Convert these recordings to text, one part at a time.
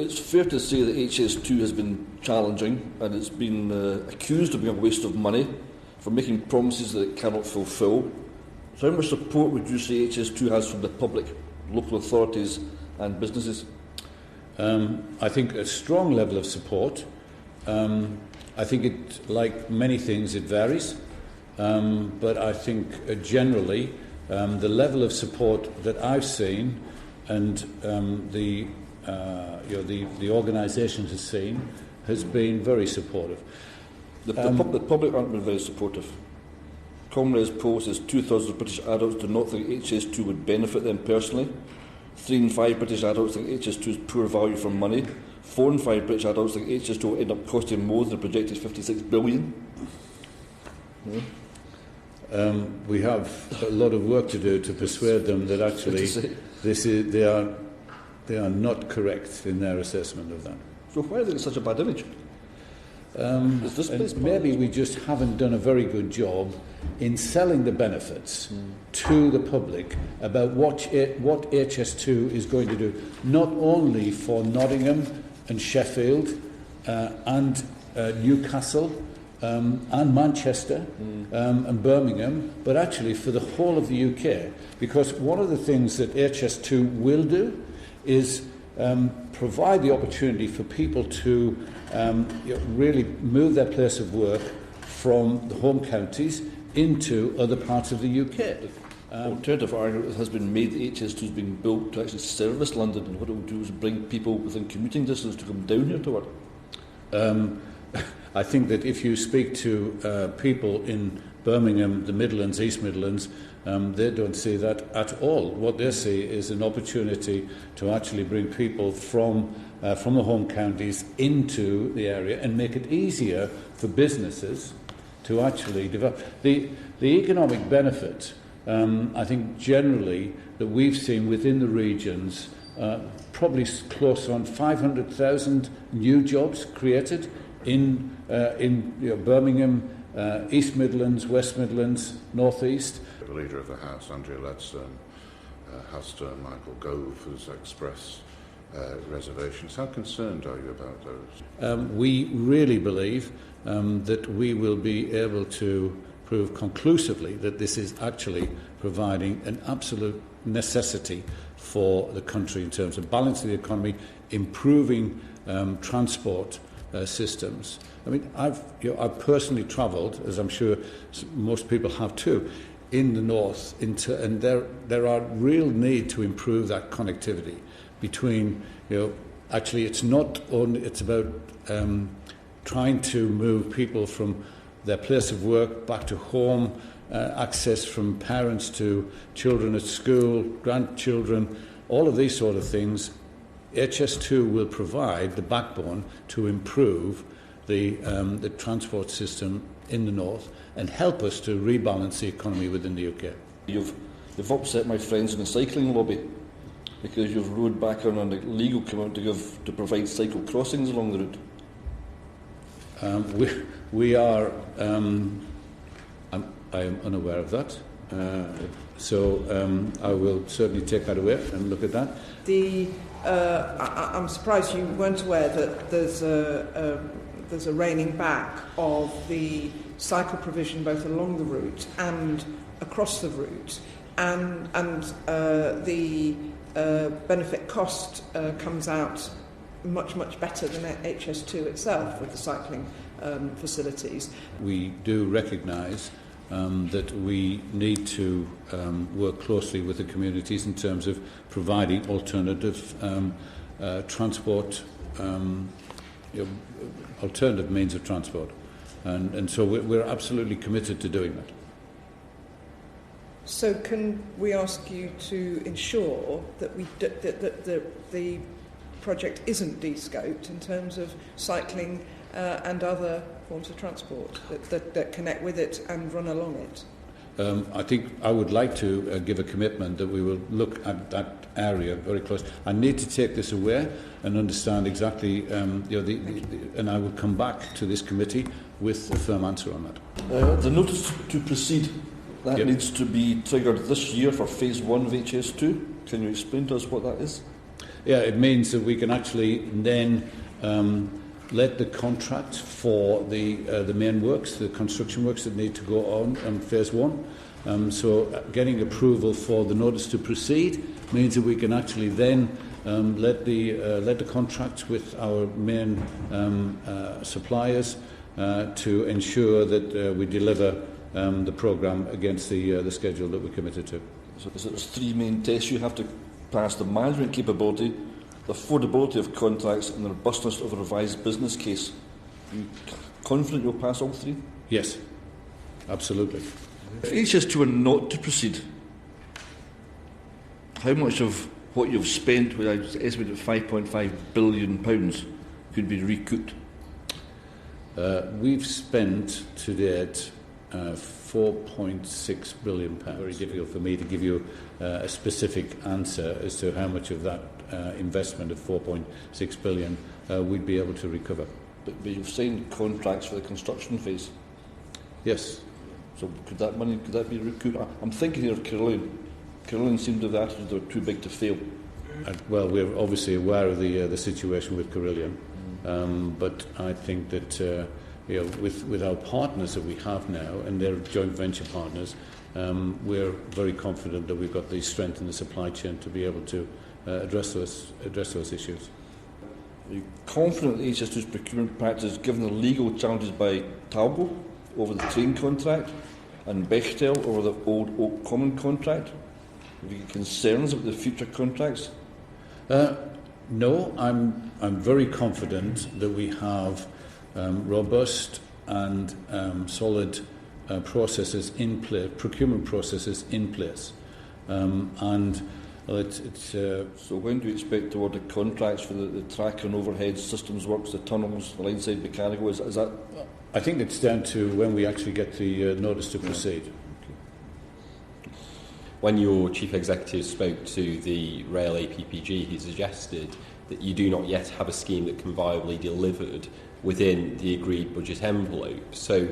It's fair to say that HS2 has been challenging, and it's been accused of being a waste of money for making promises that it cannot fulfil. So how much support would you say HS2 has from the public, local authorities and businesses? I think a strong level of support. I think it, like many things, it varies. But I think generally the level of support that I've seen and the organisation has seen has been very supportive. The public aren't been very supportive. Comrade's poll says 2/3 of British adults do not think HS2 would benefit them personally. 3 in 5 British adults think HS2 is poor value for money. 4 in 5 British adults think HS2 will end up costing more than the projected £56 billion. We have a lot of work to do to persuade them that actually they are not correct in their assessment of that. So why are they such a bad image? Maybe we just haven't done a very good job in selling the benefits to the public about what HS2 is going to do, not only for Nottingham and Sheffield and Newcastle and Manchester and Birmingham, but actually for the whole of the UK. Because one of the things that HS2 will do is provide the opportunity for people to really move their place of work from the home counties into other parts of the UK. Alternative argument has been made that HS2 is being built to actually service London, and what it will do is bring people within commuting distance to come down here to work. I think that if you speak to people in Birmingham, the Midlands, East Midlands, they don't see that at all. What they see is an opportunity to actually bring people from the home counties into the area and make it easier for businesses to actually develop. The economic benefit, I think generally, that we've seen within the regions, probably close on 500,000 new jobs created in Birmingham, East Midlands, West Midlands, North East. The Leader of the House, Andrea Ledstone, has to Michael Gove has expressed reservations. How concerned are you about those? We really believe that we will be able to prove conclusively that this is actually providing an absolute necessity for the country in terms of balancing the economy, improving transport systems. I mean, I've personally travelled, as I'm sure most people have too, in the north, and there are real need to improve that connectivity between, actually it's not only, it's about trying to move people from their place of work back to home, access from parents to children at school, grandchildren, all of these sort of things. HS2 will provide the backbone to improve the transport system in the north and help us to rebalance the economy within the UK. You've upset my friends in the cycling lobby because you've rowed back on a legal commitment to provide cycle crossings along the route. We are. I am unaware of that. So I will certainly take that away and look at that. I'm surprised you weren't aware that there's a reining back of the cycle provision both along the route and across the route, and the benefit cost comes out much better than HS2 itself with the cycling facilities. We do recognise that we need to work closely with the communities in terms of providing alternative transport, alternative means of transport, and so we're absolutely committed to doing that. So, can we ask you to ensure that the project isn't de-scoped in terms of cycling and other forms of transport that connect with it and run along it? I think I would like to give a commitment that we will look at that area very close. I need to take this away and understand exactly, and I will come back to this committee with a firm answer on that. The notice to proceed, that needs to be triggered this year for phase 1 of HS2. Can you explain to us what that is? it means that we can actually then let the contract for the main works, the construction works that need to go on phase one. So getting approval for the notice to proceed means that we can actually then let the contracts with our main suppliers to ensure that we deliver the programme against the schedule that we're committed to. So there's three main tests you have to pass: the management capability, the affordability of contracts, and the robustness of a revised business case. Are you confident you'll pass all three? Yes, absolutely. If HS2 were not to proceed, how much of what you've spent, which I estimated at £5.5 billion, could be recouped? We've spent to date £4.6 billion. Very difficult for me to give you a specific answer as to how much of that investment of £4.6 billion we'd be able to recover. But you've signed contracts for the construction phase. Yes. So could that be recouped? I'm thinking here of Carillion. Carillion seemed to have the attitude they were too big to fail. Well, we're obviously aware of the situation with Carillion, but I think that with our partners that we have now and their joint venture partners, we're very confident that we've got the strength in the supply chain to be able to address those issues. Are you confident that HS2's procurement practices, given the legal challenges by Talbot over the train contract and Bechtel over the old Oak Common contract? Have you got concerns about the future contracts? No, I'm very confident that we have robust and solid processes in place, procurement processes in place, and So when do you expect to order contracts for the track and overhead systems works, the tunnels, the line-side mechanical? Is that? I think it's down to when we actually get the notice to proceed. Okay. When your chief executive spoke to the Rail APPG, he suggested that you do not yet have a scheme that can viably delivered within the agreed budget envelope. So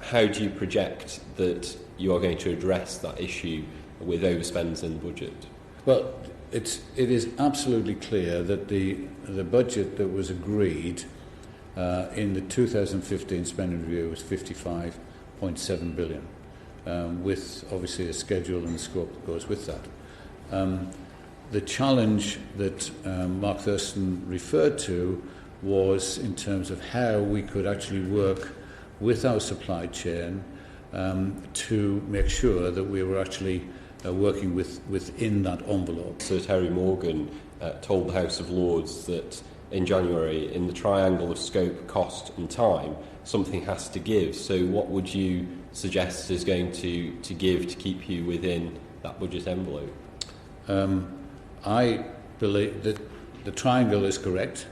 how do you project that you are going to address that issue with overspends in the budget? Well, it is absolutely clear that the budget that was agreed in the 2015 spending review was 55.7 billion, with obviously a schedule and a scope that goes with that. The challenge that Mark Thurston referred to was in terms of how we could actually work with our supply chain to make sure that we were actually working within that envelope. Sir Terry Morgan told the House of Lords that in January, in the triangle of scope, cost and time, something has to give. So what would you suggest is going to give to keep you within that budget envelope? I believe that the triangle is correct,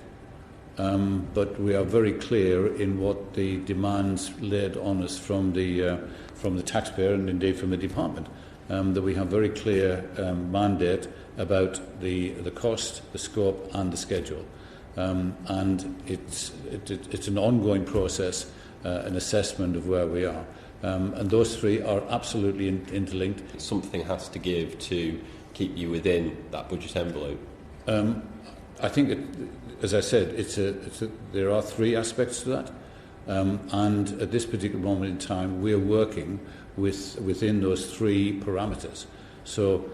but we are very clear in what the demands laid on us from the taxpayer and indeed from the department. That we have very clear mandate about the cost, the scope and the schedule. And it's an ongoing process, an assessment of where we are. And those three are absolutely interlinked. Something has to give to keep you within that budget envelope. I think, as I said, there are three aspects to that. And at this particular moment in time, we're working within those three parameters. So,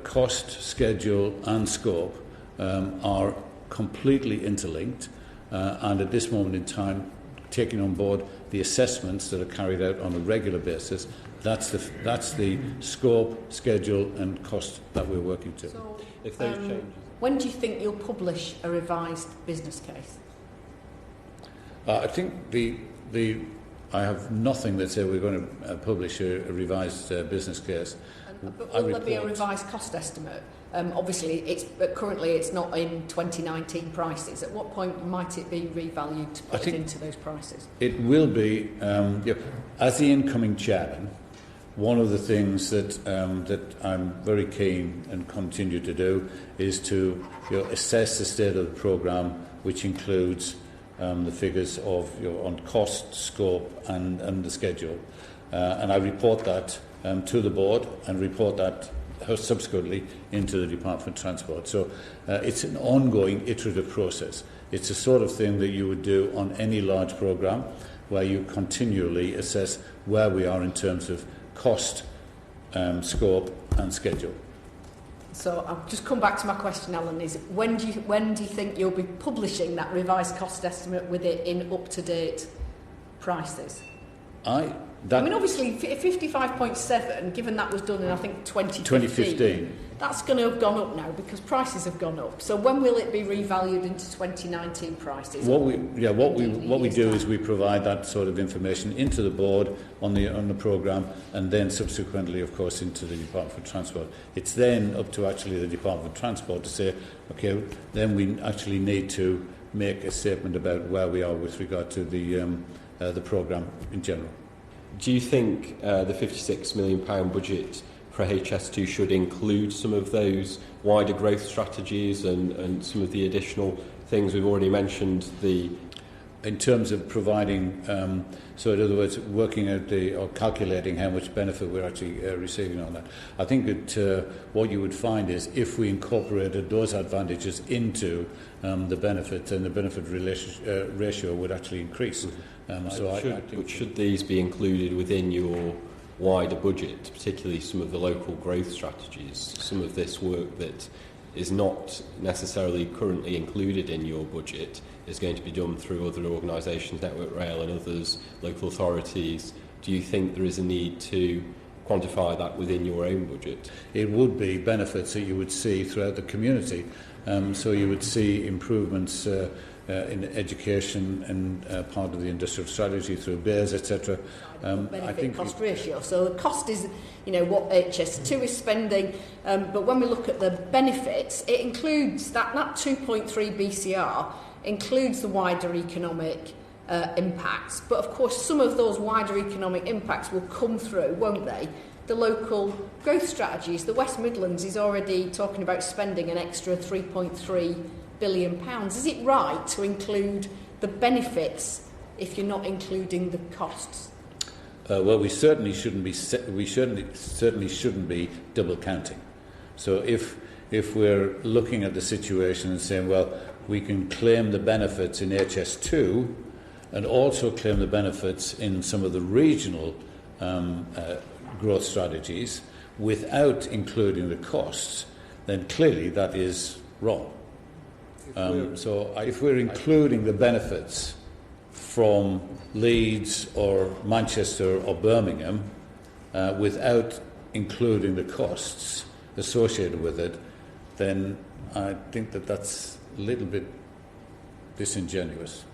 cost, schedule, and scope are completely interlinked. And at this moment in time, taking on board the assessments that are carried out on a regular basis, that's the scope, schedule, and cost that we're working to. So, if those changes. When do you think you'll publish a revised business case? I think I have nothing that says we're going to publish a revised business case. But will there be a revised cost estimate? Obviously, currently it's not in 2019 prices. At what point might it be revalued to put it into those prices? It will be, as the incoming chairman, one of the things that I'm very keen and continue to do is to assess the state of the programme, which includes the figures of on cost, scope, and the schedule, and I report that to the board and report that subsequently into the Department of Transport. So it's an ongoing iterative process. It's the sort of thing that you would do on any large programme, where you continually assess where we are in terms of cost, scope and schedule. So I'll just come back to my question, Alan, is when do you think you'll be publishing that revised cost estimate with it in up-to-date prices? I mean, obviously, 55.7, given that was done in, I think, 2015, that's going to have gone up now because prices have gone up. So when will it be revalued into 2019 prices? What we do is we provide that sort of information into the board on the programme, and then subsequently, of course, into the Department for Transport. It's then up to actually the Department for Transport to say, okay, then we actually need to make a statement about where we are with regard to the programme in general. Do you think the £56 million budget for HS2 should include some of those wider growth strategies and some of the additional things we've already mentioned? In terms of providing, so in other words, working out or calculating how much benefit we're actually receiving on that. I think that what you would find is if we incorporated those advantages into the benefit, then the benefit ratio would actually increase. But should these be included within your wider budget, particularly some of the local growth strategies, some of this work that is not necessarily currently included in your budget is going to be done through other organisations, Network Rail and others, local authorities? Do you think there is a need to quantify that within your own budget? It would be benefits that you would see throughout the community. So you would see improvements in education and part of the industrial strategy through BEARS, etc. I think cost ratio. So the cost is, what HS2 is spending, but when we look at the benefits, it includes that 2.3 BCR includes the wider economic impacts. But of course, some of those wider economic impacts will come through, won't they? The local growth strategies. The West Midlands is already talking about spending an extra £3.3 billion. Is it right to include the benefits if you're not including the costs? Well, we certainly shouldn't be double counting. So if we're looking at the situation and saying, well, we can claim the benefits in HS2 and also claim the benefits in some of the regional growth strategies without including the costs, then clearly that is wrong. So if we're including the benefits from Leeds or Manchester or Birmingham without including the costs associated with it, then I think that that's a little bit disingenuous.